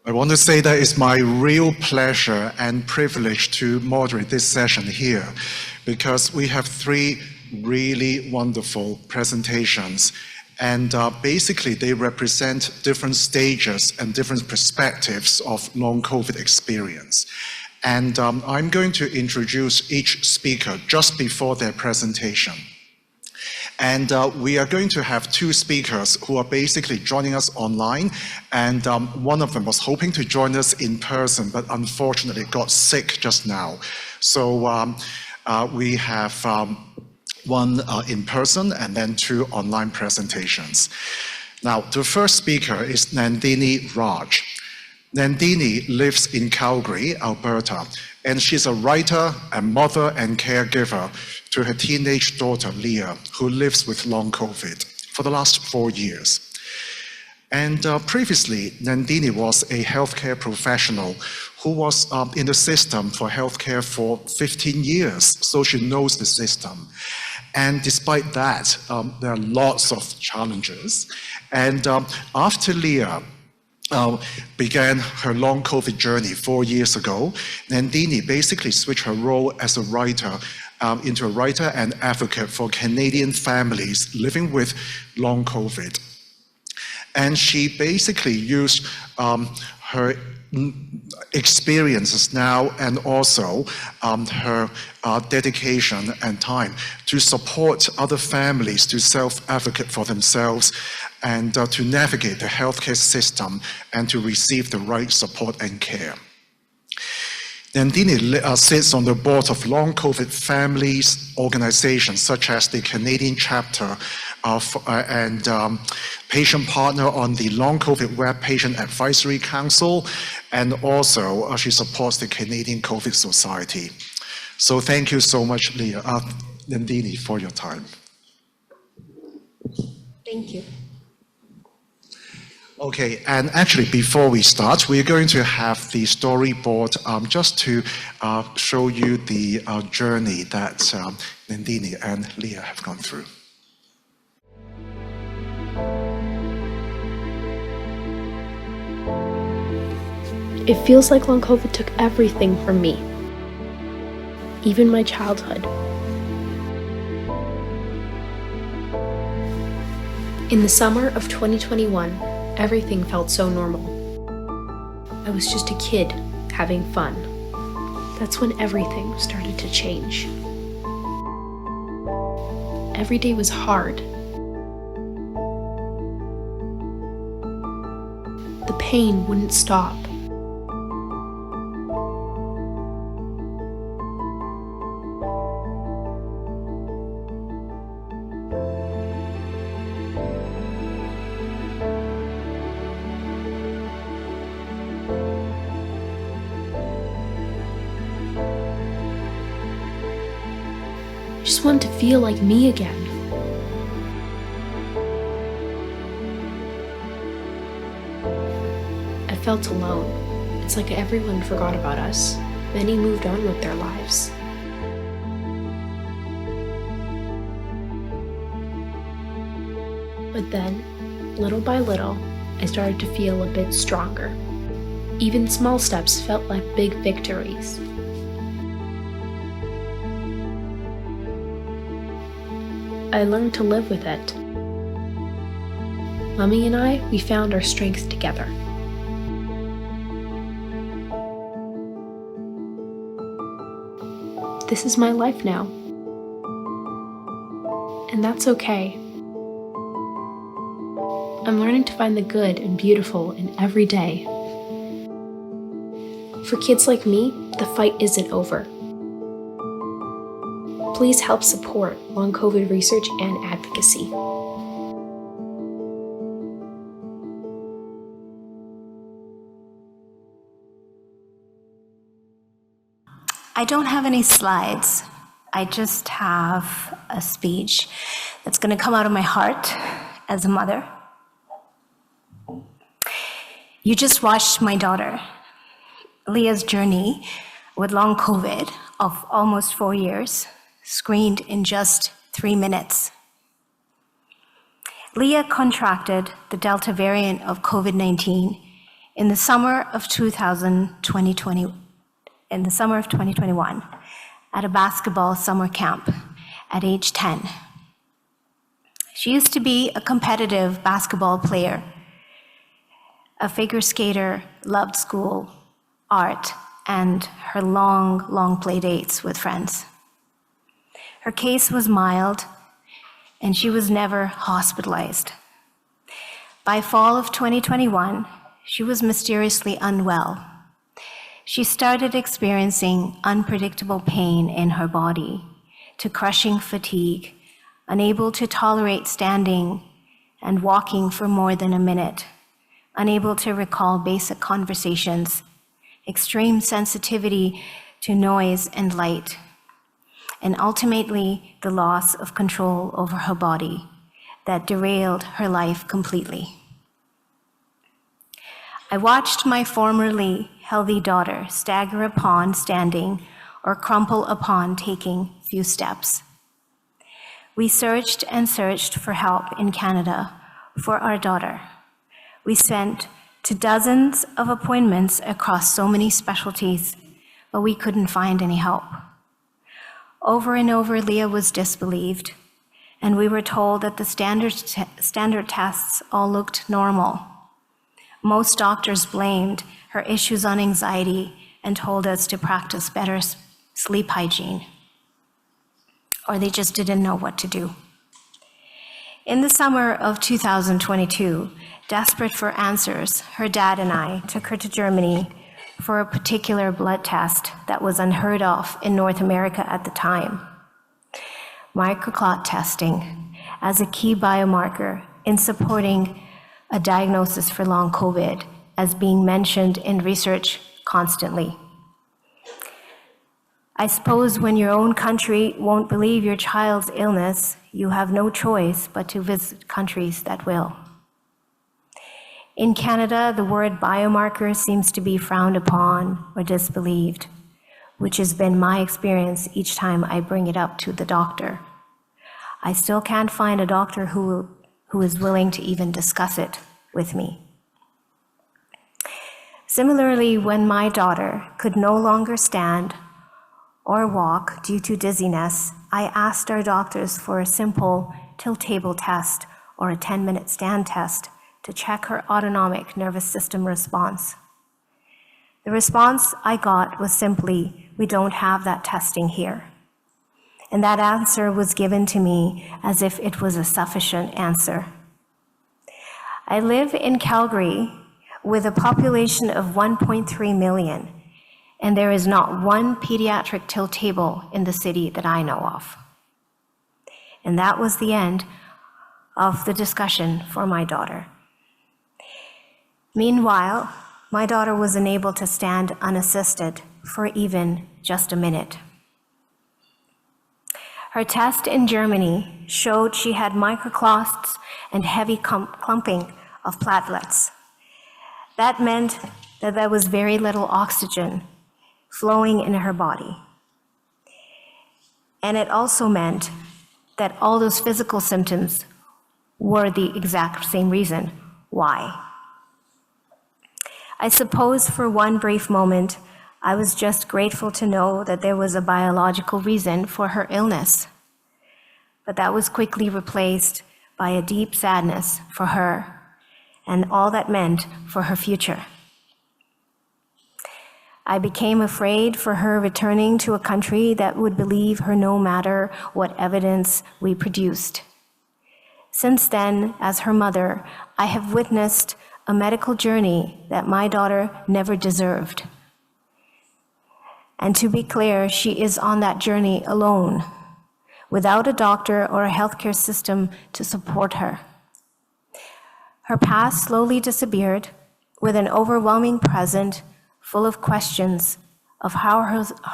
I want to say that it's my real pleasure and privilege to moderate this session here because we have three really wonderful presentations, and basically they represent different stages and different perspectives of long COVID experience. And I'm going to introduce each speaker just before their presentation. And we are going to have two speakers who are basically joining us online, and one of them was hoping to join us in person, but unfortunately got sick just now. So we have one in person and then two online presentations. Now, the first speaker is Nandini Raj. Nandini lives in Calgary, Alberta, and she's a writer, a mother and caregiver to her teenage daughter, Leah, who lives with long COVID for the last 4 years. And previously, Nandini was a healthcare professional who was in the system for healthcare for 15 years, so she knows the system. And despite that, there are lots of challenges. And after Leah began her long COVID journey 4 years ago, Nandini basically switched her role as a writer into a writer and advocate for Canadian families living with long COVID. And she basically used her experiences now and also her dedication and time to support other families to self-advocate for themselves and to navigate the healthcare system and to receive the right support and care. Nandini sits on the board of long COVID families organizations such as the Canadian chapter of and patient partner on the Long COVID Web Patient Advisory Council, and also she supports the Canadian COVID Society. So thank you so much, Nandini, for your time. Thank you. Okay, and actually before we start, we're going to have the storyboard just to show you the journey that Nandini and Leah have gone through. It feels like long COVID took everything from me, even my childhood. In the summer of 2021, everything felt so normal. I was just a kid having fun. That's when everything started to change. Every day was hard. The pain wouldn't stop. I just wanted to feel like me again. I felt alone. It's like everyone forgot about us. Many moved on with their lives. But then, little by little, I started to feel a bit stronger. Even small steps felt like big victories. I learned to live with it. Mommy and I, we found our strength together. This is my life now. And that's okay. I'm learning to find the good and beautiful in every day. For kids like me, the fight isn't over. Please help support long COVID research and advocacy. I don't have any slides. I just have a speech that's going to come out of my heart as a mother. You just watched my daughter, Leah's journey with long COVID of almost 4 years, screened in just 3 minutes. Leah contracted the Delta variant of COVID-19 In the summer of 2021, at a basketball summer camp at age 10. She used to be a competitive basketball player, a figure skater, loved school, art, and her long play dates with friends. Her case was mild, and she was never hospitalized. By fall of 2021, she was mysteriously unwell. She started experiencing unpredictable pain in her body, to crushing fatigue, unable to tolerate standing and walking for more than a minute, unable to recall basic conversations, extreme sensitivity to noise and light, and ultimately the loss of control over her body that derailed her life completely. I watched my formerly healthy daughter stagger upon standing or crumple upon taking few steps. We searched and searched for help in Canada for our daughter. We sent to dozens of appointments across so many specialties, but we couldn't find any help. Over and over, Leah was disbelieved, and we were told that the standard tests all looked normal. Most doctors blamed her issues on anxiety and told us to practice better sleep hygiene, or they just didn't know what to do. In the summer of 2022, desperate for answers, her dad and I took her to Germany for a particular blood test that was unheard of in North America at the time. Microclot testing as a key biomarker in supporting a diagnosis for long COVID as being mentioned in research constantly. I suppose when your own country won't believe your child's illness, you have no choice but to visit countries that will. In Canada, the word biomarker seems to be frowned upon or disbelieved, which has been my experience each time I bring it up to the doctor. I still can't find a doctor who is willing to even discuss it with me. Similarly, when my daughter could no longer stand or walk due to dizziness, I asked our doctors for a simple tilt table test or a 10-minute stand test to check her autonomic nervous system response. The response I got was simply, "We don't have that testing here." And that answer was given to me as if it was a sufficient answer. I live in Calgary with a population of 1.3 million, and there is not one pediatric tilt table in the city that I know of. And that was the end of the discussion for my daughter. Meanwhile, my daughter was unable to stand unassisted for even just a minute. Her test in Germany showed she had microclots and heavy clumping of platelets. That meant that there was very little oxygen flowing in her body. And it also meant that all those physical symptoms were the exact same reason why. I suppose for one brief moment, I was just grateful to know that there was a biological reason for her illness. But that was quickly replaced by a deep sadness for her and all that meant for her future. I became afraid for her returning to a country that would believe her no matter what evidence we produced. Since then, as her mother, I have witnessed a medical journey that my daughter never deserved. And to be clear, she is on that journey alone, without a doctor or a healthcare system to support her. Her past slowly disappeared with an overwhelming present full of questions of how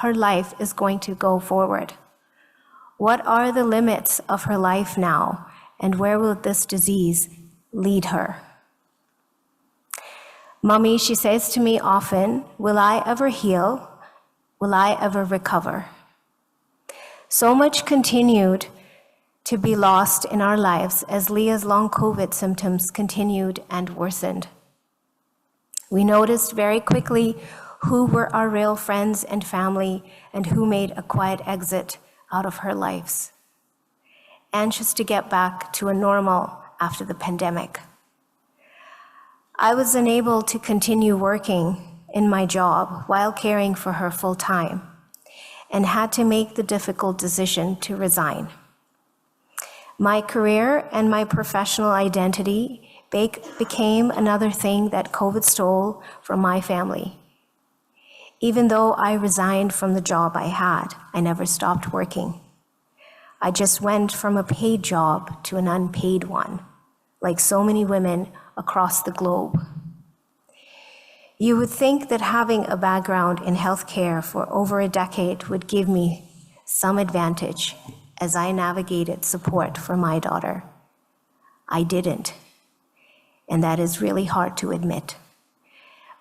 her life is going to go forward. What are the limits of her life now, and where will this disease lead her? Mommy, she says to me often, will I ever heal? Will I ever recover? So much continued to be lost in our lives as Leah's long COVID symptoms continued and worsened. We noticed very quickly who were our real friends and family and who made a quiet exit out of our lives, anxious to get back to a normal after the pandemic. I was unable to continue working in my job while caring for her full time and had to make the difficult decision to resign. My career and my professional identity became another thing that COVID stole from my family. Even though I resigned from the job I had, I never stopped working. I just went from a paid job to an unpaid one, like so many women across the globe. You would think that having a background in healthcare for over a decade would give me some advantage as I navigated support for my daughter. I didn't, and that is really hard to admit.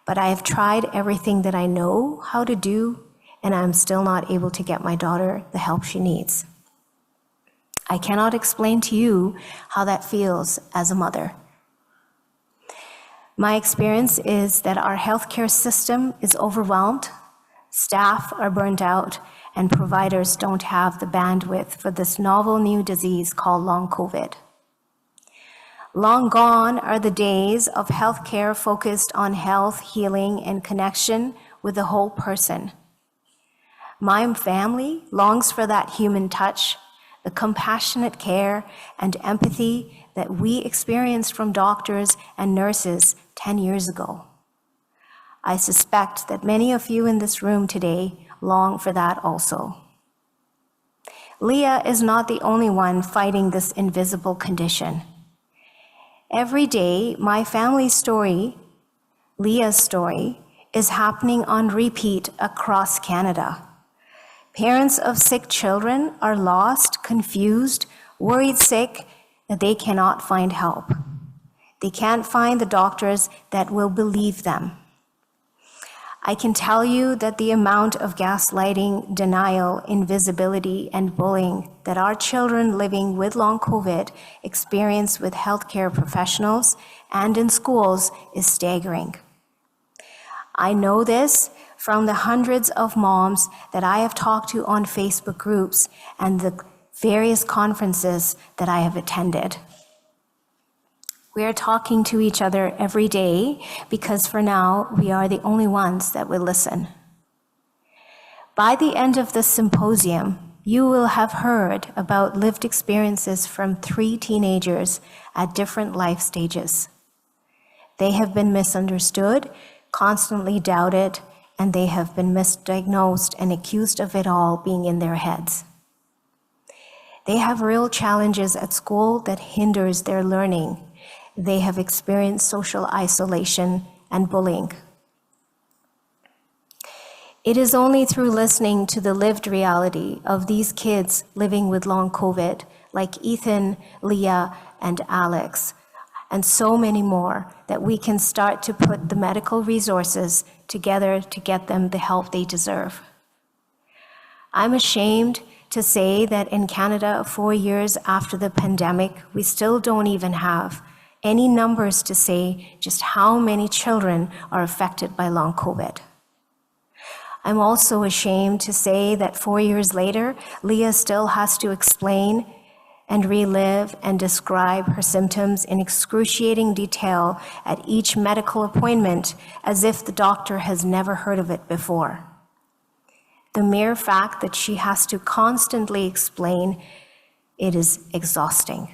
But I have tried everything that I know how to do, and I'm still not able to get my daughter the help she needs. I cannot explain to you how that feels as a mother. My experience is that our healthcare system is overwhelmed, staff are burnt out, and providers don't have the bandwidth for this novel new disease called long COVID. Long gone are the days of healthcare focused on health, healing, and connection with the whole person. My family longs for that human touch, the compassionate care and empathy that we experienced from doctors and nurses 10 years ago. I suspect that many of you in this room today long for that also. Leah is not the only one fighting this invisible condition. Every day, my family's story, Leah's story, is happening on repeat across Canada. Parents of sick children are lost, confused, worried sick that they cannot find help. They can't find the doctors that will believe them. I can tell you that the amount of gaslighting, denial, invisibility, and bullying that our children living with long COVID experience with healthcare professionals and in schools is staggering. I know this from the hundreds of moms that I have talked to on Facebook groups and the various conferences that I have attended. We are talking to each other every day because for now, we are the only ones that will listen. By the end of this symposium, you will have heard about lived experiences from 3 teenagers at different life stages. They have been misunderstood, constantly doubted, and they have been misdiagnosed and accused of it all being in their heads. They have real challenges at school that hinders their learning. They have experienced social isolation and bullying. It is only through listening to the lived reality of these kids living with long COVID, like Ethan, Leah, and Alex, and so many more, that we can start to put the medical resources together to get them the help they deserve. I'm ashamed to say that in Canada, 4 years after the pandemic, we still don't even have any numbers to say just how many children are affected by long COVID. I'm also ashamed to say that 4 years later, Leah still has to explain and relive and describe her symptoms in excruciating detail at each medical appointment as if the doctor has never heard of it before. The mere fact that she has to constantly explain it is exhausting.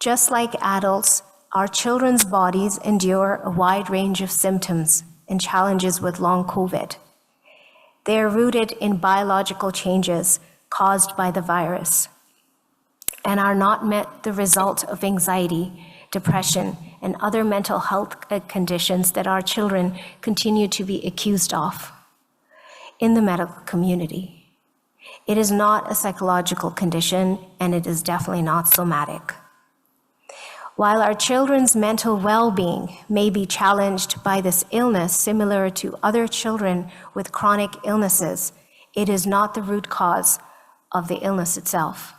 Just like adults, our children's bodies endure a wide range of symptoms and challenges with long COVID. They are rooted in biological changes caused by the virus and are not the result of anxiety, depression, and other mental health conditions that our children continue to be accused of in the medical community. It is not a psychological condition, and it is definitely not somatic. While our children's mental well-being may be challenged by this illness similar to other children with chronic illnesses, it is not the root cause of the illness itself.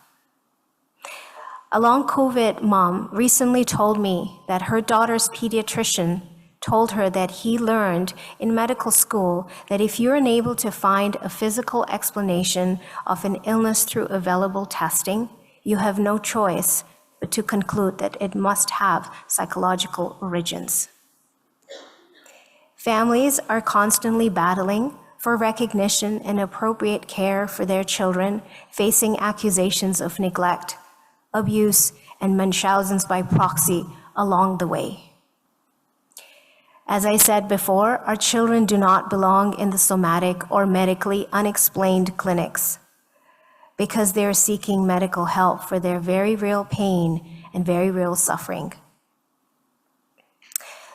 A long COVID mom recently told me that her daughter's pediatrician told her that he learned in medical school that if you're unable to find a physical explanation of an illness through available testing, you have no choice but to conclude that it must have psychological origins. Families are constantly battling for recognition and appropriate care for their children, facing accusations of neglect, abuse, and Munchausen's by proxy along the way. As I said before, our children do not belong in the somatic or medically unexplained clinics because they are seeking medical help for their very real pain and very real suffering.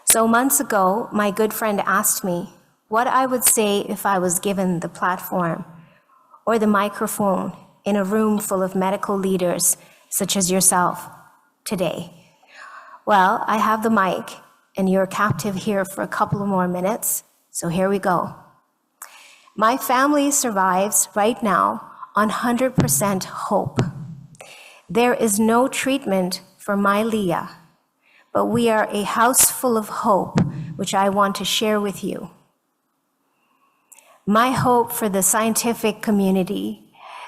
So months ago, my good friend asked me what I would say if I was given the platform or the microphone in a room full of medical leaders such as yourself today. Well, I have the mic, and you're captive here for a couple of more minutes, so here we go. My family survives right now on 100% hope. There is no treatment for my Leah, but we are a house full of hope, which I want to share with you. My hope for the scientific community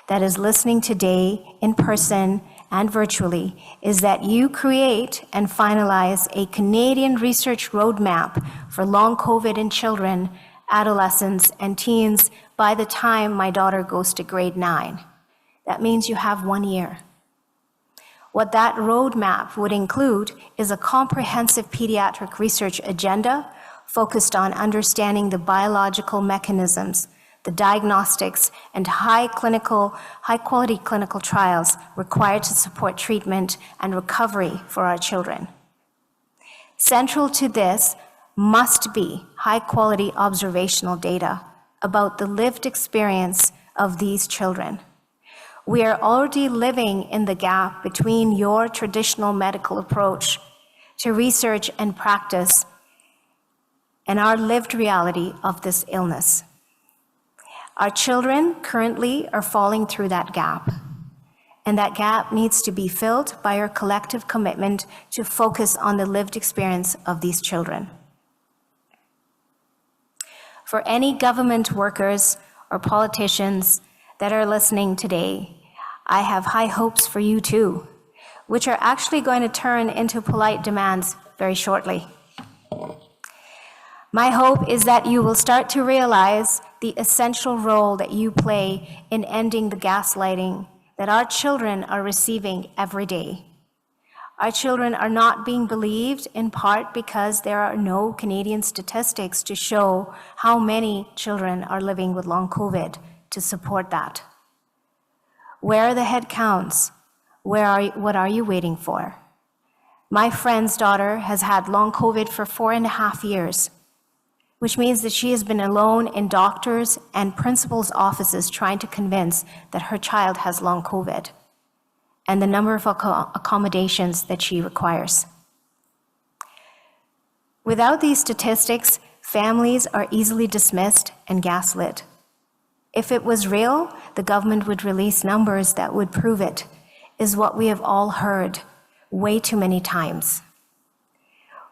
that is listening today in person and virtually is that you create and finalize a Canadian research roadmap for long COVID in children, adolescents, and teens by the time my daughter goes to grade 9. That means you have 1 year. What that roadmap would include is a comprehensive pediatric research agenda focused on understanding the biological mechanisms, the diagnostics, and high-quality clinical trials required to support treatment and recovery for our children. Central to this must be high-quality observational data about the lived experience of these children. We are already living in the gap between your traditional medical approach to research and practice and our lived reality of this illness. Our children currently are falling through that gap, and that gap needs to be filled by our collective commitment to focus on the lived experience of these children. For any government workers or politicians that are listening today, I have high hopes for you too, which are actually going to turn into polite demands very shortly. My hope is that you will start to realize the essential role that you play in ending the gaslighting that our children are receiving every day. Our children are not being believed in part because there are no Canadian statistics to show how many children are living with long COVID to support that. Where are the head counts? What are you waiting for? My friend's daughter has had long COVID for 4.5 years, which means that she has been alone in doctors' and principals' offices trying to convince that her child has long COVID and the number of accommodations that she requires. Without these statistics, families are easily dismissed and gaslit. If it was real, the government would release numbers that would prove it, is what we have all heard way too many times.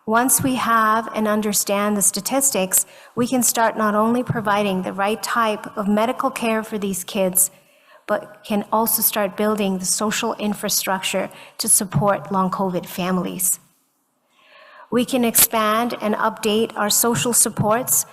Once we have and understand the statistics, we can start not only providing the right type of medical care for these kids, but can also start building the social infrastructure to support long COVID families. We can expand and update our social supports,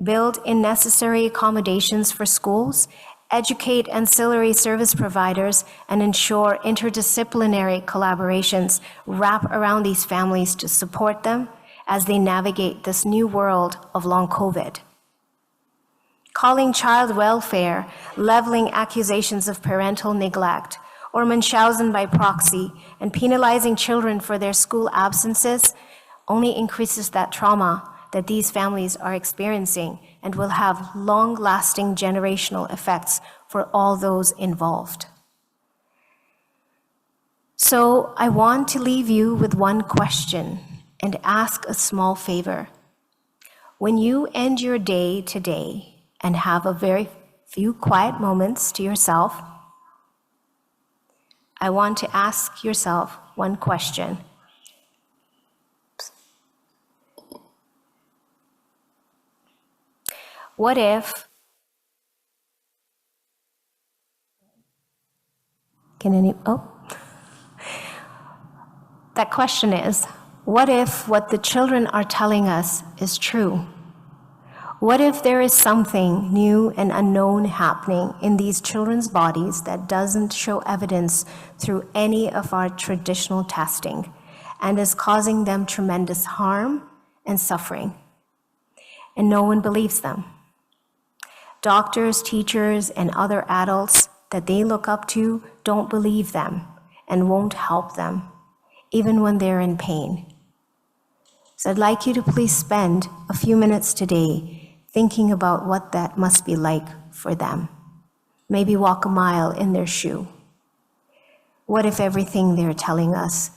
build in necessary accommodations for schools, educate ancillary service providers, and ensure interdisciplinary collaborations wrap around these families to support them as they navigate this new world of long COVID. Calling child welfare, leveling accusations of parental neglect, or Munchausen by proxy, and penalizing children for their school absences only increases that trauma that these families are experiencing and will have long-lasting generational effects for all those involved. So I want to leave you with one question and ask a small favor. When you end your day today and have a very few quiet moments to yourself, I want to ask yourself one question. What if, that question is, what if what the children are telling us is true? What if there is something new and unknown happening in these children's bodies that doesn't show evidence through any of our traditional testing and is causing them tremendous harm and suffering? And no one believes them. Doctors, teachers, and other adults that they look up to don't believe them and won't help them, even when they're in pain. So I'd like you to please spend a few minutes today thinking about what that must be like for them. Maybe walk a mile in their shoe. What if everything they're telling us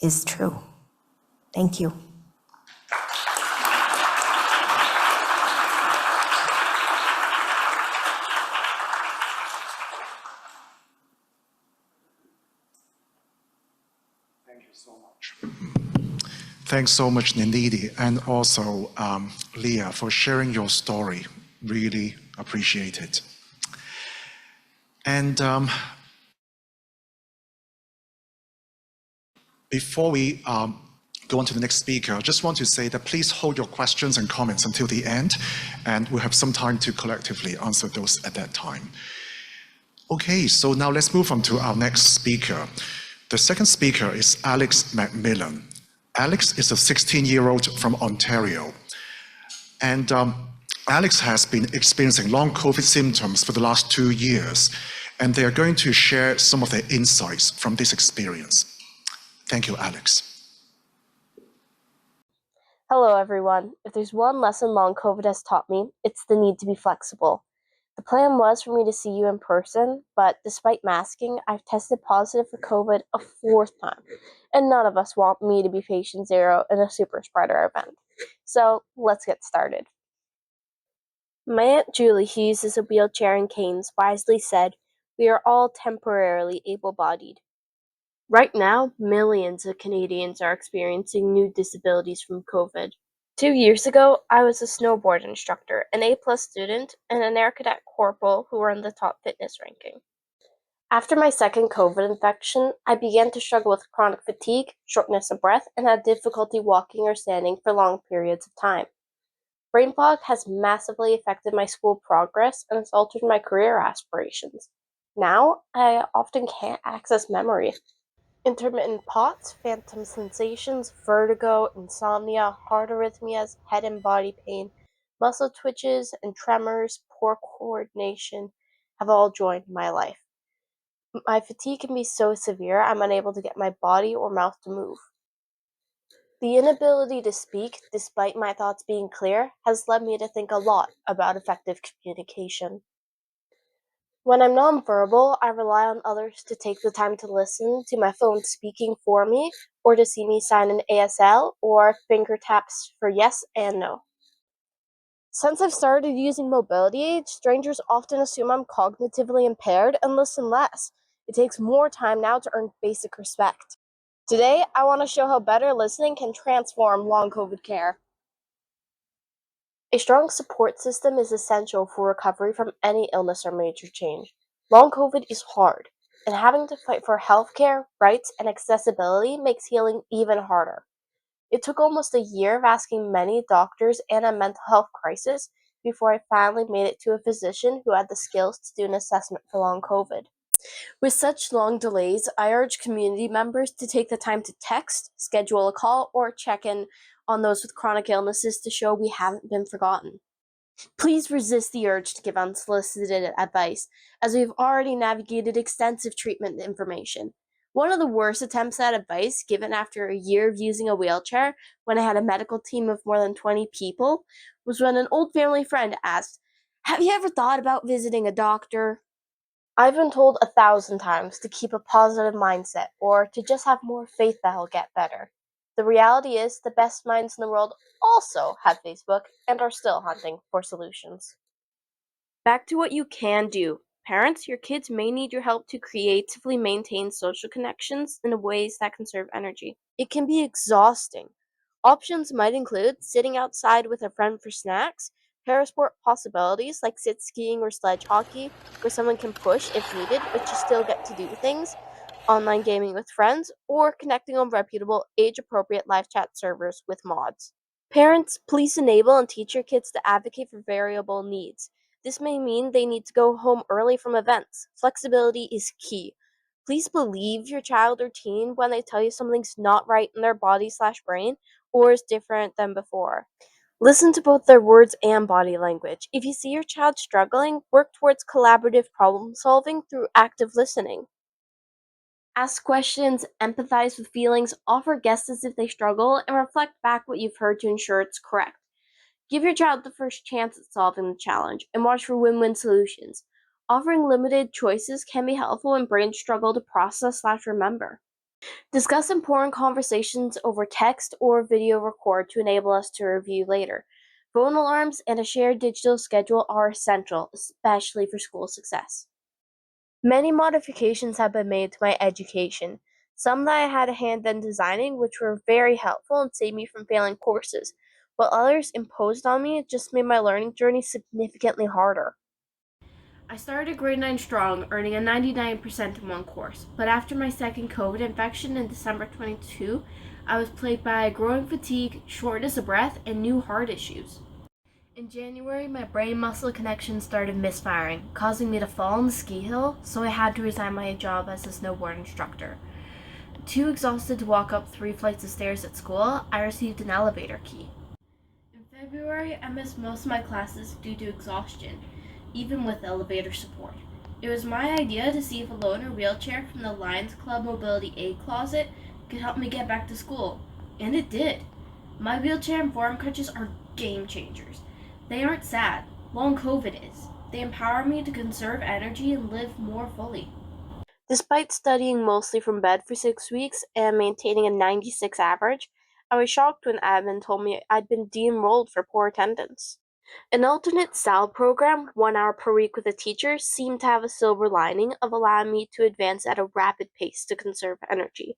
is true? Thank you. Thanks so much, Nindidi, and also Leah, for sharing your story. Really appreciate it. And before we go on to the next speaker, I just want to say that please hold your questions and comments until the end, and we'll have some time to collectively answer those at that time. Okay, so now let's move on to our next speaker. The second speaker is Alex McMillan. Alex is a 16-year-old from Ontario. And Alex has been experiencing long COVID symptoms for the last 2 years, and they are going to share some of their insights from this experience. Thank you, Alex. Hello, everyone. If there's one lesson long COVID has taught me, it's the need to be flexible. The plan was for me to see you in person, but despite masking, I've tested positive for COVID a 4th time, and none of us want me to be patient zero in a super spreader event. So let's get started. My Aunt Julie, who uses a wheelchair and canes, wisely said, "We are all temporarily able-bodied." Right now, millions of Canadians are experiencing new disabilities from COVID. 2 years ago, I was a snowboard instructor, an A-plus student, and an Air Cadet Corporal who were in the top fitness ranking. After my second COVID infection, I began to struggle with chronic fatigue, shortness of breath, and had difficulty walking or standing for long periods of time. Brain fog has massively affected my school progress and has altered my career aspirations. Now, I often can't access memory. Intermittent POTS, phantom sensations, vertigo, insomnia, heart arrhythmias, head and body pain, muscle twitches and tremors, poor coordination have all joined my life. My fatigue can be so severe I'm unable to get my body or mouth to move. The inability to speak, despite my thoughts being clear, has led me to think a lot about effective communication. When I'm nonverbal, I rely on others to take the time to listen to my phone speaking for me, or to see me sign an ASL, or finger taps for yes and no. Since I've started using mobility aids, strangers often assume I'm cognitively impaired and listen less. It takes more time now to earn basic respect. Today, I want to show how better listening can transform long COVID care. A strong support system is essential for recovery from any illness or major change. Long COVID is hard, and having to fight for healthcare, rights, and accessibility makes healing even harder. It took almost a year of asking many doctors and a mental health crisis before I finally made it to a physician who had the skills to do an assessment for long COVID. With such long delays, I urge community members to take the time to text, schedule a call, or check in on those with chronic illnesses to show we haven't been forgotten. Please resist the urge to give unsolicited advice, as we've already navigated extensive treatment information. One of the worst attempts at advice given after a year of using a wheelchair, when I had a medical team of more than 20 people, was when an old family friend asked, "Have you ever thought about visiting a doctor?" I've been told 1,000 times to keep a positive mindset, or to just have more faith that I'll get better. The reality is, the best minds in the world also have Facebook and are still hunting for solutions. Back to what you can do. Parents, your kids may need your help to creatively maintain social connections in ways that conserve energy. It can be exhausting. Options might include sitting outside with a friend for snacks, Parasport possibilities like sit skiing or sledge hockey, where someone can push if needed, but you still get to do things, online gaming with friends, or connecting on reputable, age appropriate live chat servers with mods. Parents, please enable and teach your kids to advocate for variable needs. This may mean they need to go home early from events. Flexibility is key. Please believe your child or teen when they tell you something's not right in their body/brain or is different than before. Listen to both their words and body language. If you see your child struggling, work towards collaborative problem solving through active listening. Ask questions, empathize with feelings, offer guesses as if they struggle, and reflect back what you've heard to ensure it's correct. Give your child the first chance at solving the challenge and watch for win-win solutions. Offering limited choices can be helpful when brains struggle to process/remember. Discuss important conversations over text or video record to enable us to review later. Phone alarms and a shared digital schedule are essential, especially for school success. Many modifications have been made to my education, some that I had a hand in designing, which were very helpful and saved me from failing courses, while others imposed on me just made my learning journey significantly harder. I started grade 9 strong, earning a 99% in one course, but after my second COVID infection in December 22, I was plagued by growing fatigue, shortness of breath, and new heart issues. In January, my brain muscle connection started misfiring, causing me to fall on the ski hill, so I had to resign my job as a snowboard instructor. Too exhausted to walk up 3 flights of stairs at school, I received an elevator key. In February, I missed most of my classes due to exhaustion, even with elevator support. It was my idea to see if a loaner wheelchair from the Lions Club Mobility Aid Closet could help me get back to school, and it did. My wheelchair and forearm crutches are game changers. They aren't sad. Long COVID is. They empower me to conserve energy and live more fully. Despite studying mostly from bed for 6 weeks and maintaining a 96 average, I was shocked when admin told me I'd been de-enrolled for poor attendance. An alternate SAL program, 1 hour per week with a teacher, seemed to have a silver lining of allowing me to advance at a rapid pace to conserve energy.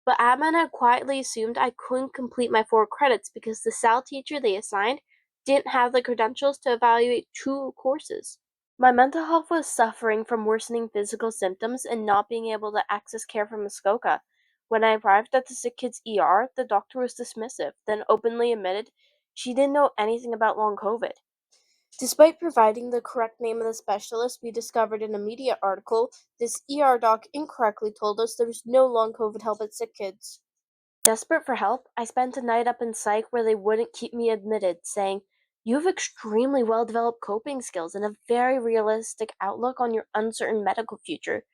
But admin had quietly assumed I couldn't complete my 4 credits because the SAL teacher they assigned didn't have the credentials to evaluate 2 courses. My mental health was suffering from worsening physical symptoms and not being able to access care from Muskoka. When I arrived at the sick kids ER, the doctor was dismissive, then openly admitted she didn't know anything about long COVID. Despite providing the correct name of the specialist we discovered in a media article, this ER doc incorrectly told us there was no long COVID help at sick kids. Desperate for help, I spent a night up in psych where they wouldn't keep me admitted, saying, "You have extremely well developed coping skills and a very realistic outlook on your uncertain medical future.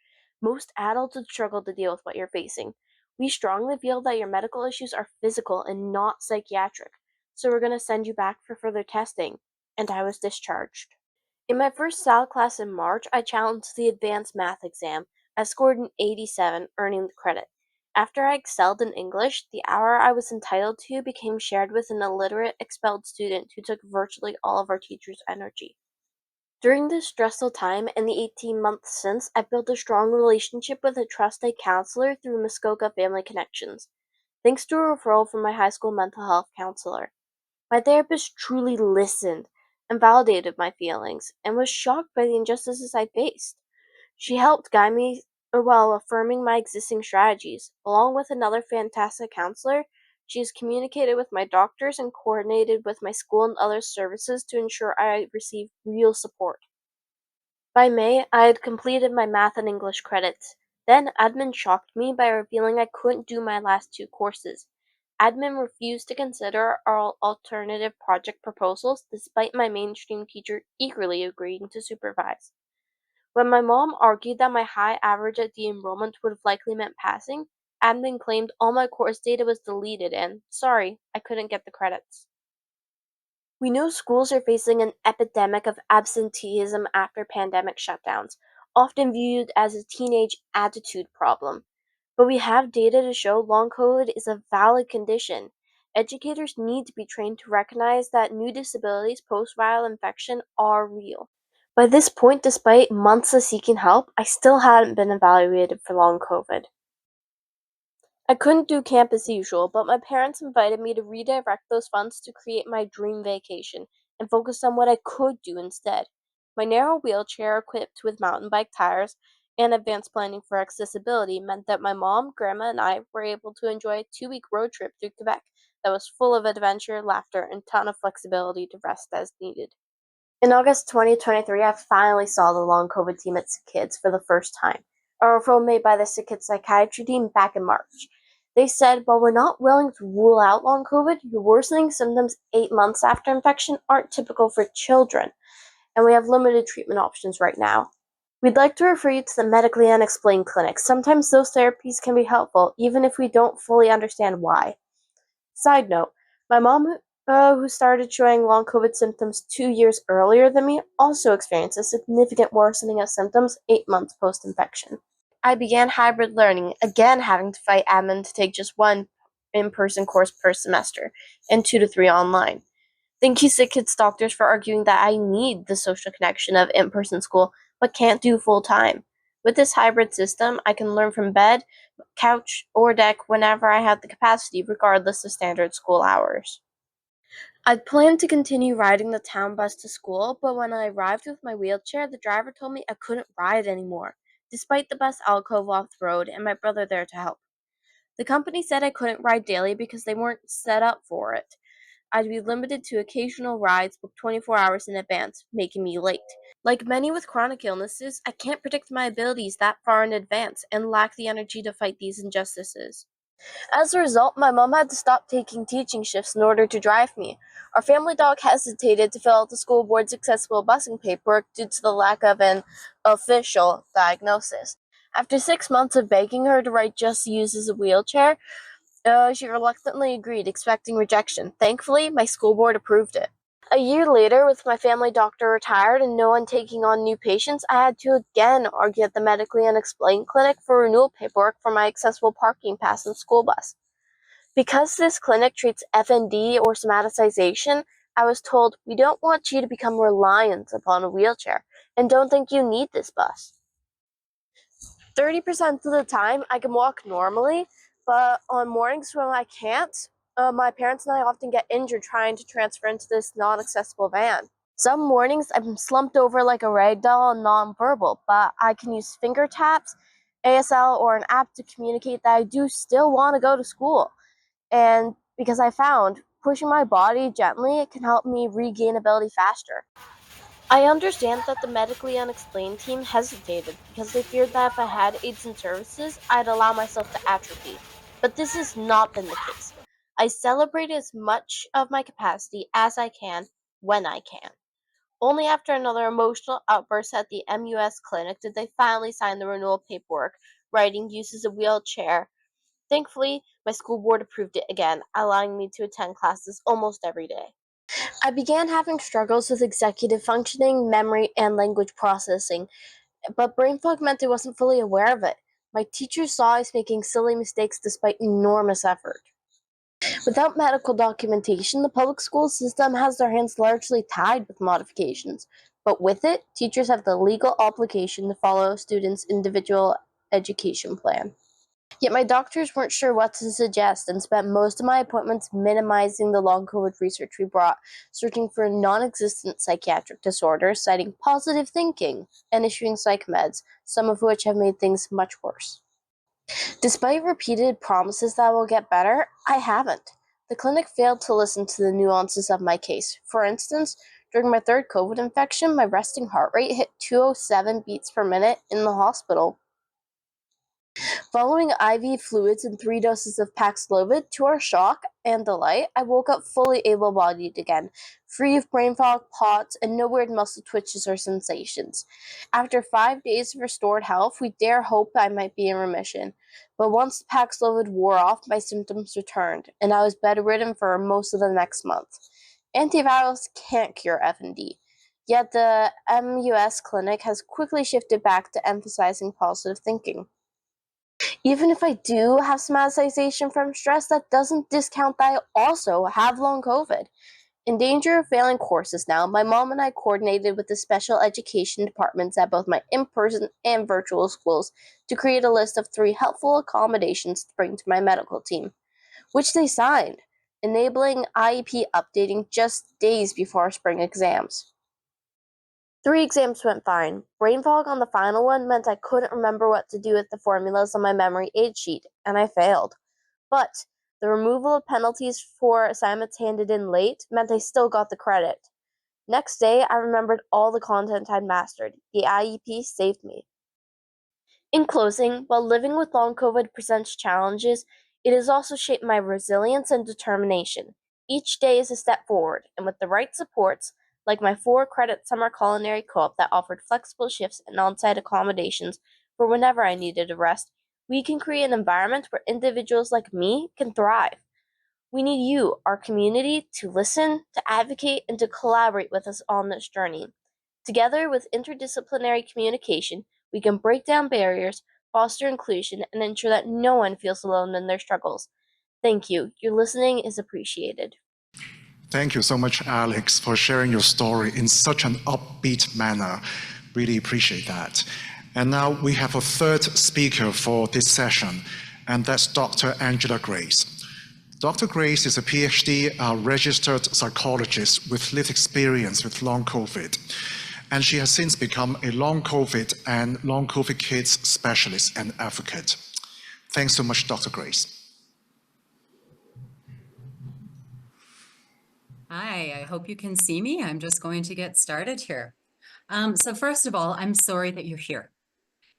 Most adults would struggle to deal with what you're facing. We strongly feel that your medical issues are physical and not psychiatric, so we're going to send you back for further testing." And I was discharged. In my first SAL class in March, I challenged the advanced math exam. I scored an 87, earning the credit. After I excelled in English, the hour I was entitled to became shared with an illiterate expelled student who took virtually all of our teacher's energy. During this stressful time and the 18 months since, I've built a strong relationship with a trusted counselor through Muskoka Family Connections, thanks to a referral from my high school mental health counselor. My therapist truly listened and validated my feelings and was shocked by the injustices I faced. She helped guide me while affirming my existing strategies. Along with another fantastic counselor, she has communicated with my doctors and coordinated with my school and other services to ensure I receive real support. By May, I had completed my math and English credits. Then admin shocked me by revealing I couldn't do my last 2 courses. Admin refused to consider our alternative project proposals despite my mainstream teacher eagerly agreeing to supervise. When my mom argued that my high average at the enrollment would have likely meant passing, admin claimed all my course data was deleted and, sorry, I couldn't get the credits. We know schools are facing an epidemic of absenteeism after pandemic shutdowns, often viewed as a teenage attitude problem. But we have data to show long COVID is a valid condition. Educators need to be trained to recognize that new disabilities post-viral infection are real. By this point, despite months of seeking help, I still hadn't been evaluated for long COVID. I couldn't do camp as usual, but my parents invited me to redirect those funds to create my dream vacation and focused on what I could do instead. My narrow wheelchair, equipped with mountain bike tires and advanced planning for accessibility, meant that my mom, grandma, and I were able to enjoy a 2 week road trip through Quebec that was full of adventure, laughter, and ton of flexibility to rest as needed. In August 2023, I finally saw the long COVID team at Sick Kids for the first time, a referral made by the Sick Kids psychiatry team back in March. They said, while we're not willing to rule out long COVID, your worsening symptoms 8 months after infection aren't typical for children, and we have limited treatment options right now. We'd like to refer you to the medically unexplained clinic. Sometimes those therapies can be helpful, even if we don't fully understand why. Side note, my mom, who started showing long COVID symptoms 2 years earlier than me, also experienced a significant worsening of symptoms 8 months post-infection. I began hybrid learning, again having to fight admin to take just one in-person course per semester, and 2 to 3 online. Thank you, Sick Kids doctors, for arguing that I need the social connection of in-person school, but can't do full-time. With this hybrid system, I can learn from bed, couch, or deck whenever I have the capacity, regardless of standard school hours. I'd planned to continue riding the town bus to school, but when I arrived with my wheelchair, the driver told me I couldn't ride anymore, despite the bus alcove off the road and my brother there to help. The company said I couldn't ride daily because they weren't set up for it. I'd be limited to occasional rides booked 24 hours in advance, making me late. Like many with chronic illnesses, I can't predict my abilities that far in advance and lack the energy to fight these injustices. As a result, my mom had to stop taking teaching shifts in order to drive me. Our family dog hesitated to fill out the school board's accessible busing paperwork due to the lack of an official diagnosis. After 6 months of begging her to write just uses a wheelchair, she reluctantly agreed, expecting rejection. Thankfully, my school board approved it. A year later, with my family doctor retired and no one taking on new patients, I had to again argue at the medically unexplained clinic for renewal paperwork for my accessible parking pass and school bus. Because this clinic treats FND or somaticization, I was told, we don't want you to become reliant upon a wheelchair and don't think you need this bus. 30% of the time, I can walk normally, but on mornings when I can't, my parents and I often get injured trying to transfer into this non-accessible van. Some mornings, I'm slumped over like a rag doll and nonverbal, but I can use finger taps, ASL, or an app to communicate that I do still want to go to school. And because I found pushing my body gently can help me regain ability faster. I understand that the medically unexplained team hesitated because they feared that if I had aids and services, I'd allow myself to atrophy. But this has not been the case. I celebrate as much of my capacity as I can when I can. Only after another emotional outburst at the MUS clinic did they finally sign the renewal paperwork, writing uses a wheelchair. Thankfully, my school board approved it again, allowing me to attend classes almost every day. I began having struggles with executive functioning, memory, and language processing, but brain fog meant I wasn't fully aware of it. My teachers saw I was making silly mistakes despite enormous effort. Without medical documentation, the public school system has their hands largely tied with modifications, but with it, teachers have the legal obligation to follow a student's individual education plan. Yet my doctors weren't sure what to suggest and spent most of my appointments minimizing the long COVID research we brought, searching for non-existent psychiatric disorders, citing positive thinking, and issuing psych meds, some of which have made things much worse. Despite repeated promises that I will get better, I haven't. The clinic failed to listen to the nuances of my case. For instance, during my third COVID infection, my resting heart rate hit 207 beats per minute in the hospital. Following IV fluids and 3 doses of Paxlovid, to our shock and delight, I woke up fully able-bodied again, free of brain fog, POTS, and no weird muscle twitches or sensations. After 5 days of restored health, we dare hope I might be in remission. But once the Paxlovid wore off, my symptoms returned, and I was bedridden for most of the next month. Antivirals can't cure FND. Yet the MUS clinic has quickly shifted back to emphasizing positive thinking. Even if I do have somatization from stress, that doesn't discount that I also have long COVID. In danger of failing courses now, my mom and I coordinated with the special education departments at both my in-person and virtual schools to create a list of 3 helpful accommodations to bring to my medical team, which they signed. enabling IEP updating just days before spring exams. 3 exams went fine. Brain fog on the final one meant I couldn't remember what to do with the formulas on my memory aid sheet, and I failed. But the removal of penalties for assignments handed in late meant I still got the credit. Next day, I remembered all the content I'd mastered. The IEP saved me. In closing, while living with long COVID presents challenges, it has also shaped my resilience and determination. Each day is a step forward, and with the right supports, like my 4-credit summer culinary co-op that offered flexible shifts and on-site accommodations for whenever I needed a rest, we can create an environment where individuals like me can thrive. We need you, our community, to listen, to advocate, and to collaborate with us on this journey. Together with interdisciplinary communication, we can break down barriers, foster inclusion, and ensure that no one feels alone in their struggles. Thank you. Your listening is appreciated. Thank you so much, Alex, for sharing your story in such an upbeat manner. Really appreciate that. And now we have a third speaker for this session, and that's Dr. Angela Grace. Dr. Grace is a PhD registered psychologist with lived experience with long COVID. And she has since become a long COVID and long COVID kids specialist and advocate. Thanks so much, Dr. Grace. Hi, I hope you can see me. I'm just going to get started here. So first of all, I'm sorry that you're here,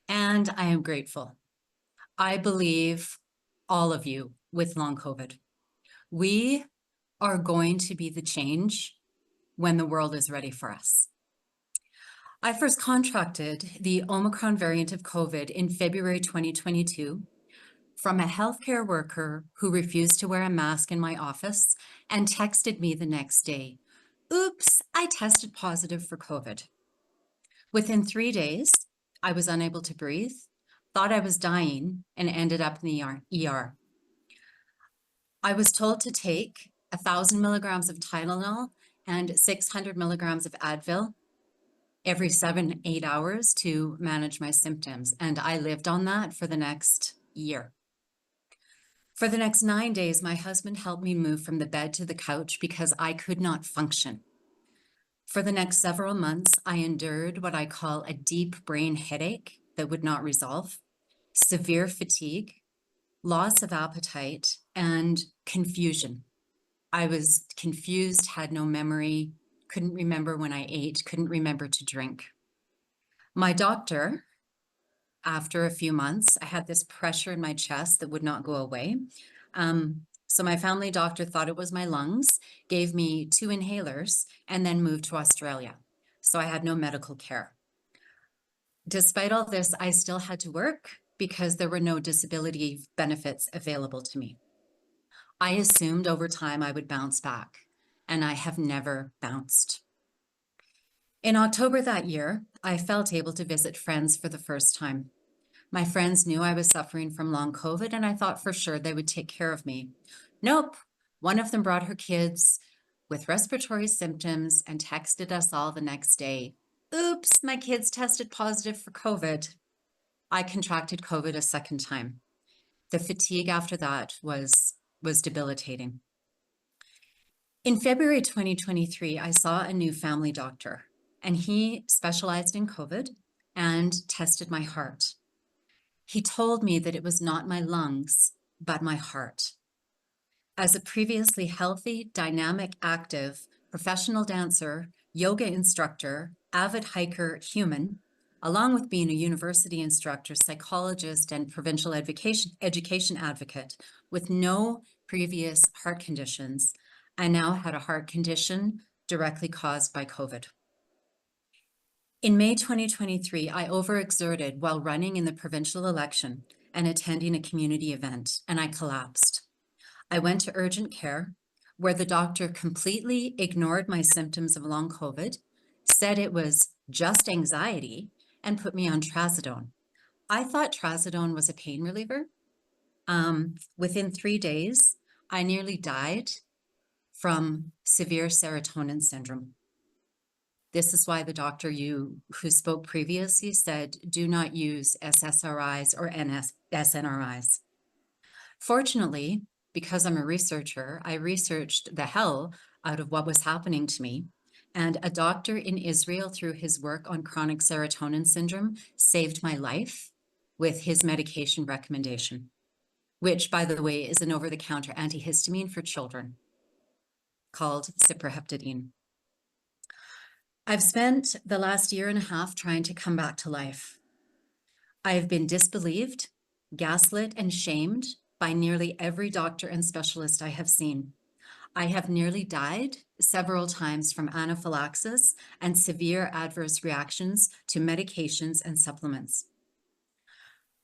and I am grateful. I believe all of you with long COVID. We are going to be the change when the world is ready for us. I first contracted the Omicron variant of COVID in February 2022 from a healthcare worker who refused to wear a mask in my office and texted me the next day, "Oops, I tested positive for COVID." Within 3 days, I was unable to breathe, thought I was dying, and ended up in the ER. I was told to take 1,000 milligrams of Tylenol and 600 milligrams of Advil every 7-8 hours to manage my symptoms, and I lived on that for the next year. For the next 9 days, my husband helped me move from the bed to the couch because I could not function. For the next several months, I endured what I call a deep brain headache that would not resolve, severe fatigue, loss of appetite, and confusion. I was confused, had no memory, couldn't remember when I ate, couldn't remember to drink. My doctor, after a few months, I had this pressure in my chest that would not go away. So my family doctor thought it was my lungs, gave me 2 inhalers, and then moved to Australia. So I had no medical care. Despite all this, I still had to work because there were no disability benefits available to me. I assumed over time I would bounce back, and I have never bounced. In October that year, I felt able to visit friends for the first time. My friends knew I was suffering from long COVID, and I thought for sure they would take care of me. Nope. One of them brought her kids with respiratory symptoms and texted us all the next day. "Oops, my kids tested positive for COVID." I contracted COVID a second time. The fatigue after that was debilitating. In February 2023, I saw a new family doctor, and he specialized in COVID and tested my heart. He told me that it was not my lungs, but my heart. As a previously healthy, dynamic, active, professional dancer, yoga instructor, avid hiker, human, along with being a university instructor, psychologist, and provincial education advocate with no previous heart conditions, I now had a heart condition directly caused by COVID. In May 2023, I overexerted while running in the provincial election and attending a community event, and I collapsed. I went to urgent care, where the doctor completely ignored my symptoms of long COVID, said it was just anxiety, and put me on trazodone. I thought trazodone was a pain reliever. Within 3 days, I nearly died from severe serotonin syndrome. This is why the doctor who spoke previously said, do not use SSRIs or SNRIs. Fortunately, because I'm a researcher, I researched the hell out of what was happening to me. And a doctor in Israel, through his work on chronic serotonin syndrome, saved my life with his medication recommendation, which, by the way, is an over-the-counter antihistamine for children called ciprofloxacin. I've spent the last year and a half trying to come back to life. I have been disbelieved, gaslit, and shamed by nearly every doctor and specialist I have seen. I have nearly died several times from anaphylaxis and severe adverse reactions to medications and supplements.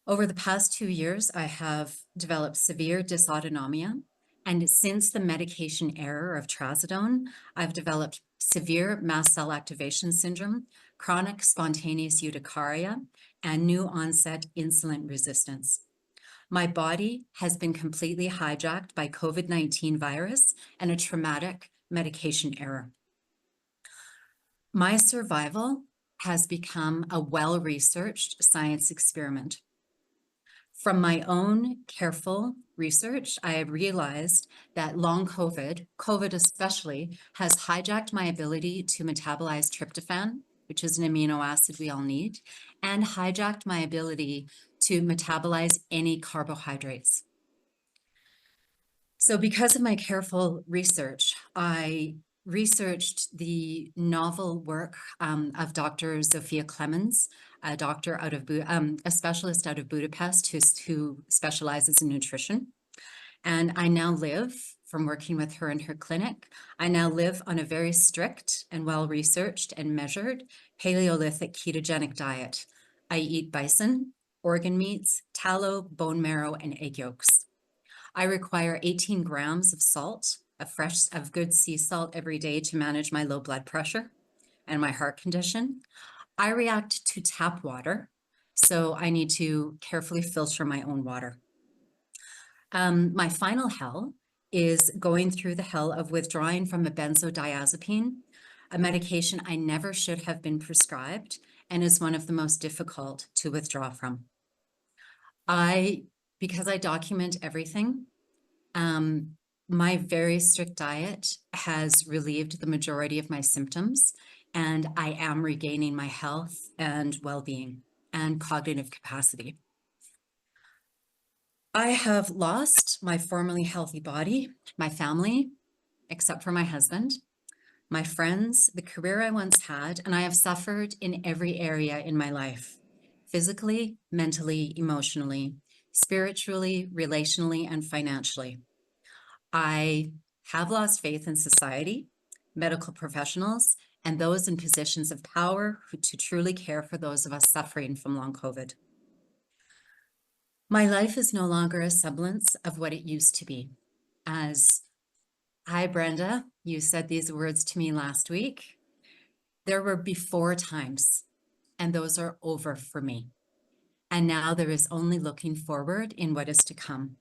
Over the past 2 years, I have developed severe dysautonomia, and since the medication error of trazodone, I've developed severe mast cell activation syndrome, chronic spontaneous urticaria, and new onset insulin resistance. My body has been completely hijacked by COVID-19 virus and a traumatic medication error. My survival has become a well-researched science experiment. From my own careful research, I have realized that long COVID especially, has hijacked my ability to metabolize tryptophan, which is an amino acid we all need, and hijacked my ability to metabolize any carbohydrates. So because of my careful research, I researched the novel work of Dr. Zofia Clemens, a doctor out of a specialist out of Budapest who specializes in nutrition. And I now live, from working with her in her clinic, I now live on a very strict and well-researched and measured Paleolithic ketogenic diet. I eat bison, organ meats, tallow, bone marrow, and egg yolks. I require 18 grams of salt, of good sea salt every day to manage my low blood pressure and my heart condition. I react to tap water, so I need to carefully filter my own water. My final hell is going through the hell of withdrawing from a benzodiazepine, a medication I never should have been prescribed and is one of the most difficult to withdraw from. Because I document everything, my very strict diet has relieved the majority of my symptoms, and I am regaining my health and well-being and cognitive capacity. I have lost my formerly healthy body, my family, except for my husband, my friends, the career I once had, and I have suffered in every area in my life, physically, mentally, emotionally, spiritually, relationally, and financially. I have lost faith in society, medical professionals, and those in positions of power to truly care for those of us suffering from long COVID. My life is no longer a semblance of what it used to be. Hi, Brenda, you said these words to me last week. There were before times, and those are over for me. And now there is only looking forward in what is to come.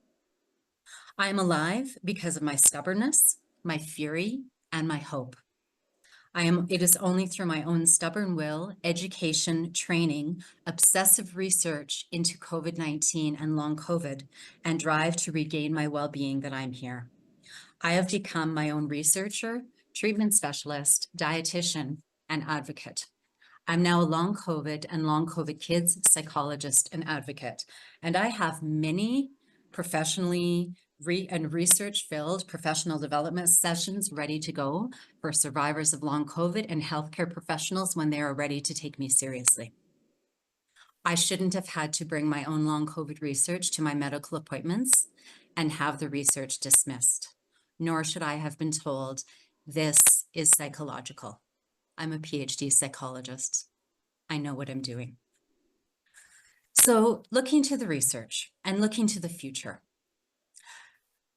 I am alive because of my stubbornness, my fury, and my hope. It is only through my own stubborn will, education, training, obsessive research into COVID-19 and long COVID, and drive to regain my well-being that I'm here. I have become my own researcher, treatment specialist, dietitian, and advocate. I'm now a long COVID and long COVID kids psychologist and advocate, and I have many professionally and research-filled professional development sessions ready to go for survivors of long COVID and healthcare professionals when they are ready to take me seriously. I shouldn't have had to bring my own long COVID research to my medical appointments and have the research dismissed, nor should I have been told this is psychological. I'm a PhD psychologist. I know what I'm doing. So looking to the research and looking to the future,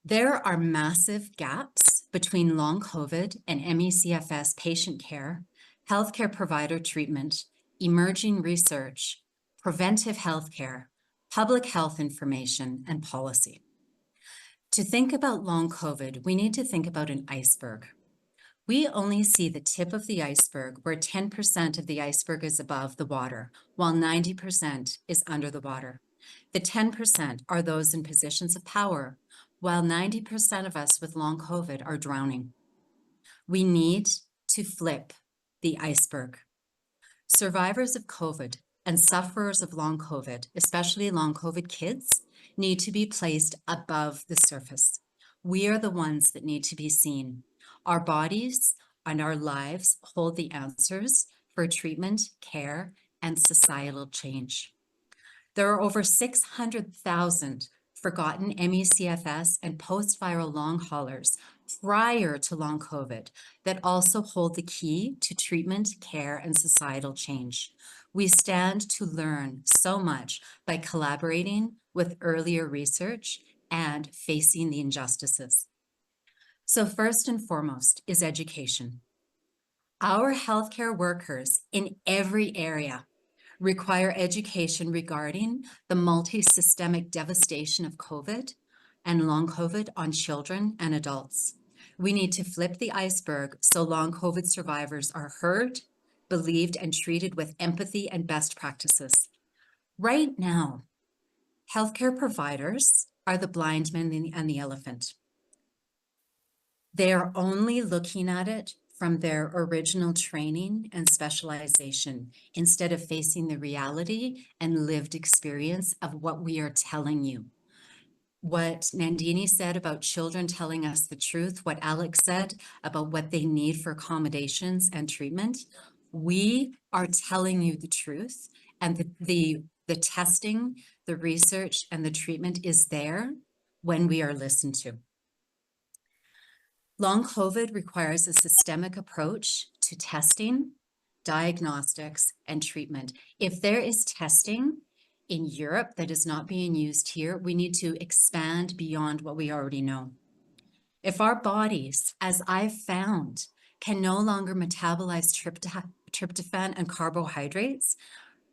there are massive gaps between long COVID and ME/CFS patient care, healthcare provider treatment, emerging research, preventive healthcare, public health information, and policy. To think about long COVID, we need to think about an iceberg. We only see the tip of the iceberg where 10% of the iceberg is above the water, while 90% is under the water. The 10% are those in positions of power, while 90% of us with long COVID are drowning. We need to flip the iceberg. Survivors of COVID and sufferers of long COVID, especially long COVID kids, need to be placed above the surface. We are the ones that need to be seen. Our bodies and our lives hold the answers for treatment, care, and societal change. There are over 600,000 forgotten ME/CFS and post-viral long haulers prior to long COVID that also hold the key to treatment, care, and societal change. We stand to learn so much by collaborating with earlier research and facing the injustices. So first and foremost is education. Our healthcare workers in every area require education regarding the multi-systemic devastation of COVID and long COVID on children and adults. We need to flip the iceberg so long COVID survivors are heard, believed, and treated with empathy and best practices. Right now, healthcare providers are the blind man and the elephant. They are only looking at it from their original training and specialization instead of facing the reality and lived experience of what we are telling you. What Nandini said about children telling us the truth, what Alex said about what they need for accommodations and treatment, we are telling you the truth, and the testing, the research, and the treatment is there when we are listened to. Long COVID requires a systemic approach to testing, diagnostics, and treatment. If there is testing in Europe that is not being used here, we need to expand beyond what we already know. If our bodies, as I've found, can no longer metabolize tryptophan and carbohydrates,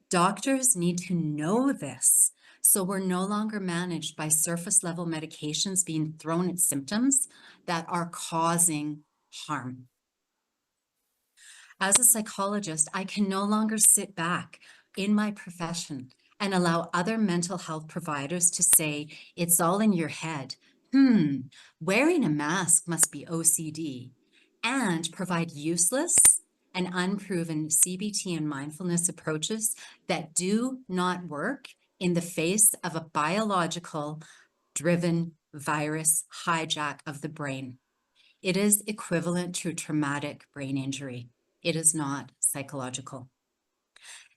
doctors need to know this. So we're no longer managed by surface level medications being thrown at symptoms that are causing harm. As a psychologist, I can no longer sit back in my profession and allow other mental health providers to say, it's all in your head. Wearing a mask must be OCD, and provide useless and unproven CBT and mindfulness approaches that do not work in the face of a biological driven virus hijack of the brain. It is equivalent to traumatic brain injury. It is not psychological.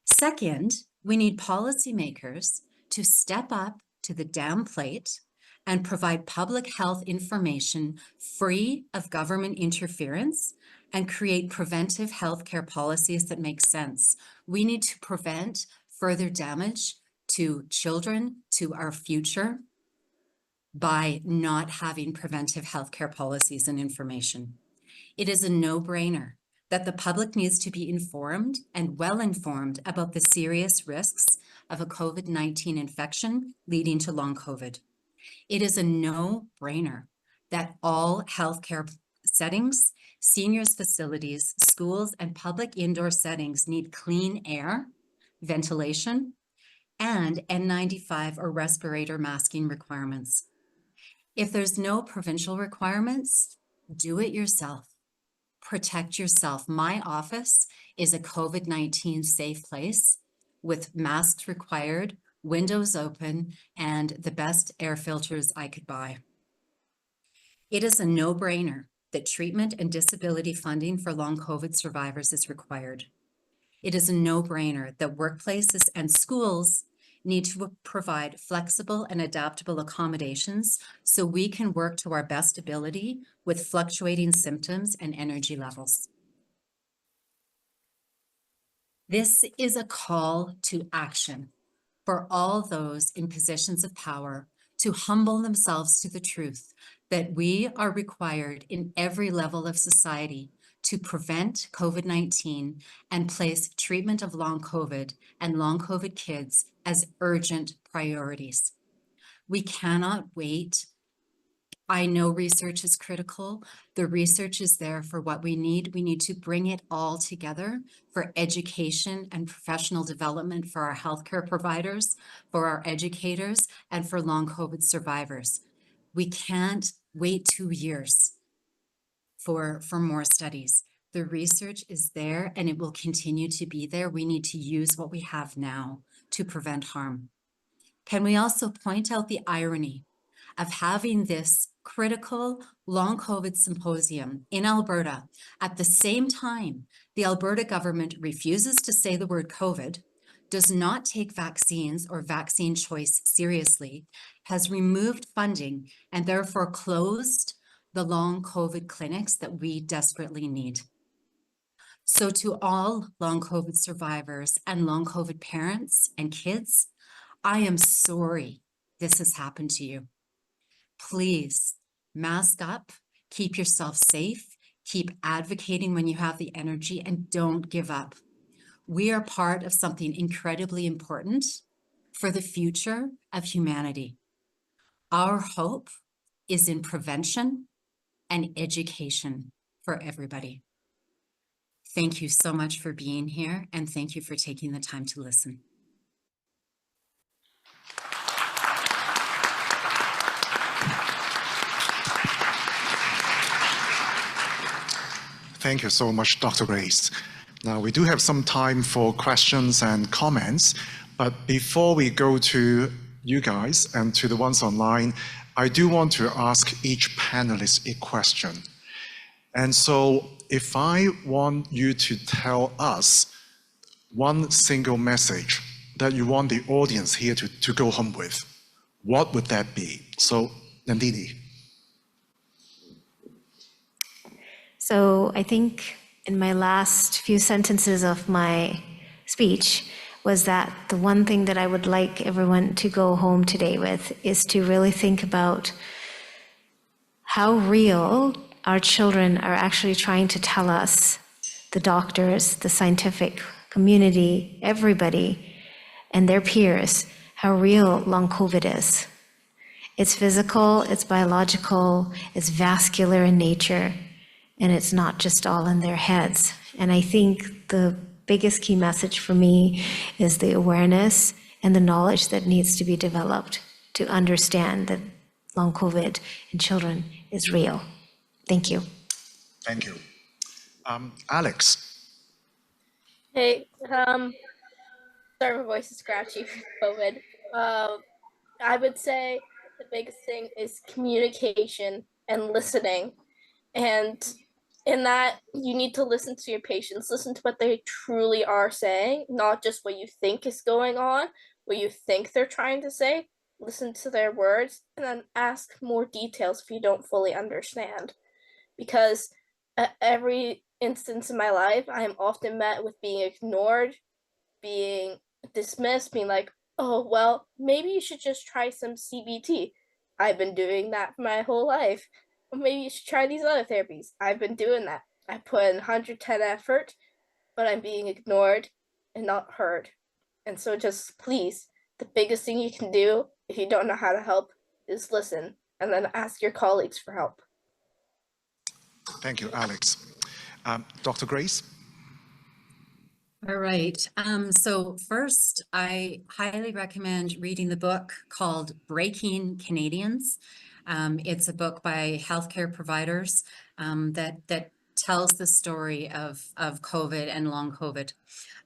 Second, we need policymakers to step up to the damn plate and provide public health information free of government interference and create preventive healthcare policies that make sense. We need to prevent further damage to children, to our future, by not having preventive healthcare policies and information. It is a no-brainer that the public needs to be informed and well-informed about the serious risks of a COVID-19 infection leading to long COVID. It is a no-brainer that all healthcare settings, seniors facilities, schools, and public indoor settings need clean air, ventilation, and N95 or respirator masking requirements. If there's no provincial requirements, do it yourself. Protect yourself. My office is a COVID-19 safe place with masks required, windows open, and the best air filters I could buy. It is a no-brainer that treatment and disability funding for long COVID survivors is required. It is a no-brainer that workplaces and schools need to provide flexible and adaptable accommodations so we can work to our best ability with fluctuating symptoms and energy levels. This is a call to action for all those in positions of power to humble themselves to the truth that we are required in every level of society to prevent COVID-19 and place treatment of long COVID and long COVID kids as urgent priorities. We cannot wait. I know research is critical. The research is there for what we need. We need to bring it all together for education and professional development for our healthcare providers, for our educators, and for long COVID survivors. We can't wait 2 years for more studies. The research is there and it will continue to be there. We need to use what we have now to prevent harm. Can we also point out the irony of having this critical long COVID symposium in Alberta at the same time the Alberta government refuses to say the word COVID, does not take vaccines or vaccine choice seriously, has removed funding and therefore closed the long COVID clinics that we desperately need. So to all long COVID survivors and long COVID parents and kids, I am sorry this has happened to you. Please mask up, keep yourself safe, keep advocating when you have the energy, and don't give up. We are part of something incredibly important for the future of humanity. Our hope is in prevention and education for everybody. Thank you so much for being here, and thank you for taking the time to listen. Thank you so much, Dr. Grace. Now, we do have some time for questions and comments, but before we go to you guys and to the ones online, I do want to ask each panelist a question. And so if I want you to tell us one single message that you want the audience here to go home with, what would that be? So, Nandini. So I think in my last few sentences of my speech was that the one thing that I would like everyone to go home today with is to really think about how real our children are actually trying to tell us, the doctors, the scientific community, everybody, and their peers, how real long COVID is. It's physical, it's biological, it's vascular in nature, and it's not just all in their heads. And I think the biggest key message for me is the awareness and the knowledge that needs to be developed to understand that long COVID in children is real. Thank you. Thank you. Alex. Hey, sorry, my voice is scratchy for COVID. I would say the biggest thing is communication and listening. And in that, you need to listen to your patients, listen to what they truly are saying, not just what you think is going on, what you think they're trying to say. Listen to their words and then ask more details if you don't fully understand. Because at every instance in my life, I am often met with being ignored, being dismissed, being like, oh, well, maybe you should just try some CBT. I've been doing that my whole life. Or maybe you should try these other therapies. I've been doing that. I put in 110 effort, but I'm being ignored and not heard. And so just please, the biggest thing you can do if you don't know how to help is listen and then ask your colleagues for help. Thank you, Alex. Dr. Grace? All right. So first, I highly recommend reading the book called Breaking Canadians. It's a book by healthcare providers that tells the story of COVID and long COVID.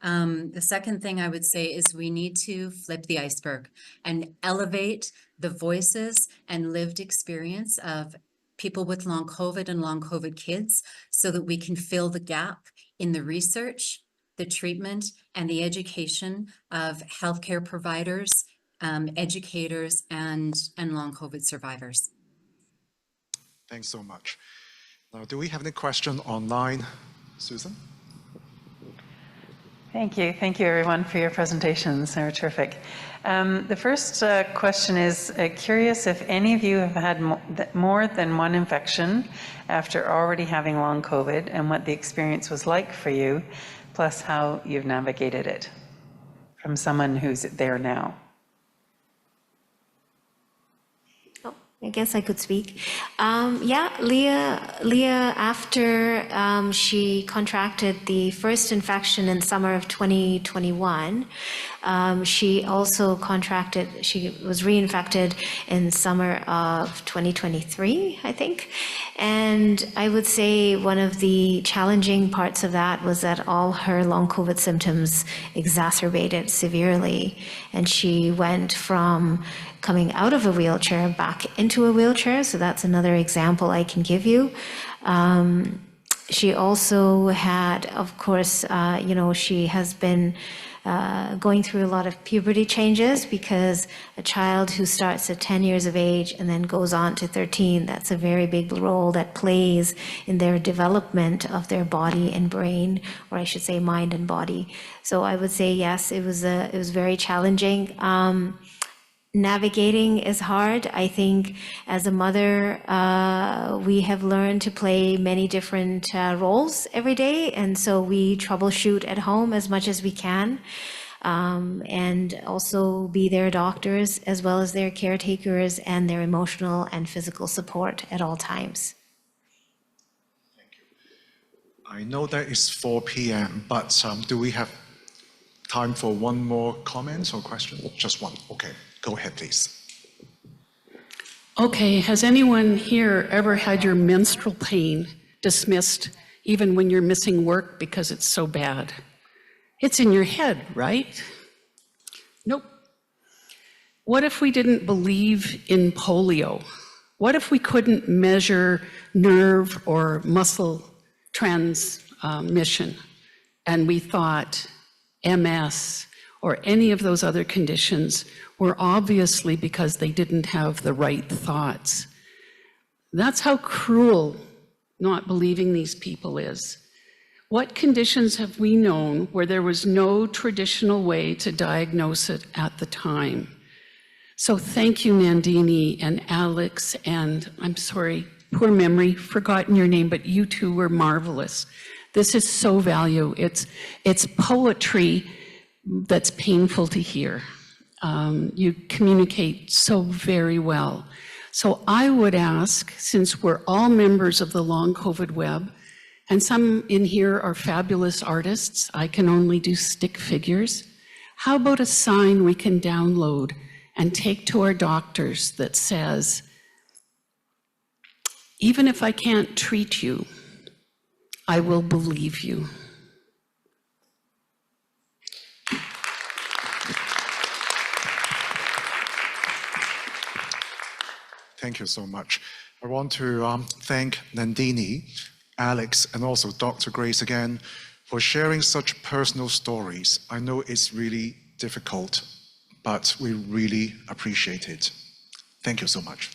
The second thing I would say is we need to flip the iceberg and elevate the voices and lived experience of people with long COVID and long COVID kids so that we can fill the gap in the research, the treatment, and the education of healthcare providers, educators, and long COVID survivors. Thanks so much. Now, do we have any question online? Susan? Thank you. Thank you, everyone, for your presentations. They were terrific. The first question is, curious if any of you have had more than one infection after already having long COVID and what the experience was like for you, plus how you've navigated it from someone who's there now. Oh, I guess I could speak. Yeah, Leah, after she contracted the first infection in summer of 2021, she was reinfected in summer of 2023, I think. And I would say one of the challenging parts of that was that all her long COVID symptoms exacerbated severely. And she went from coming out of a wheelchair back into a wheelchair. So that's another example I can give you. She also had, of course, she has been going through a lot of puberty changes, because a child who starts at 10 years of age and then goes on to 13, that's a very big role that plays in their development of their body and brain, or I should say mind and body. So I would say, yes, it was very challenging. Navigating is hard. I think as a mother, we have learned to play many different roles every day. And so we troubleshoot at home as much as we can, and also be their doctors as well as their caretakers and their emotional and physical support at all times. I know that it's 4 p.m., but do we have time for one more comment or question? Just one. Okay, go ahead, please. Okay, has anyone here ever had your menstrual pain dismissed even when you're missing work because it's so bad? It's in your head, right? Nope. What if we didn't believe in polio? What if we couldn't measure nerve or muscle transmission, and we thought MS or any of those other conditions were obviously because they didn't have the right thoughts? That's how cruel not believing these people is. What conditions have we known where there was no traditional way to diagnose it at the time? So thank you, Nandini and Alex, and I'm sorry, poor memory, forgotten your name, but you two were marvelous. This is so valuable. It's poetry that's painful to hear. You communicate so very well. So I would ask, since we're all members of the Long COVID Web, and some in here are fabulous artists, I can only do stick figures, how about a sign we can download and take to our doctors that says, even if I can't treat you, I will believe you. Thank you so much. I want to thank Nandini, Alex, and also Dr. Grace again for sharing such personal stories. I know it's really difficult, but we really appreciate it. Thank you so much.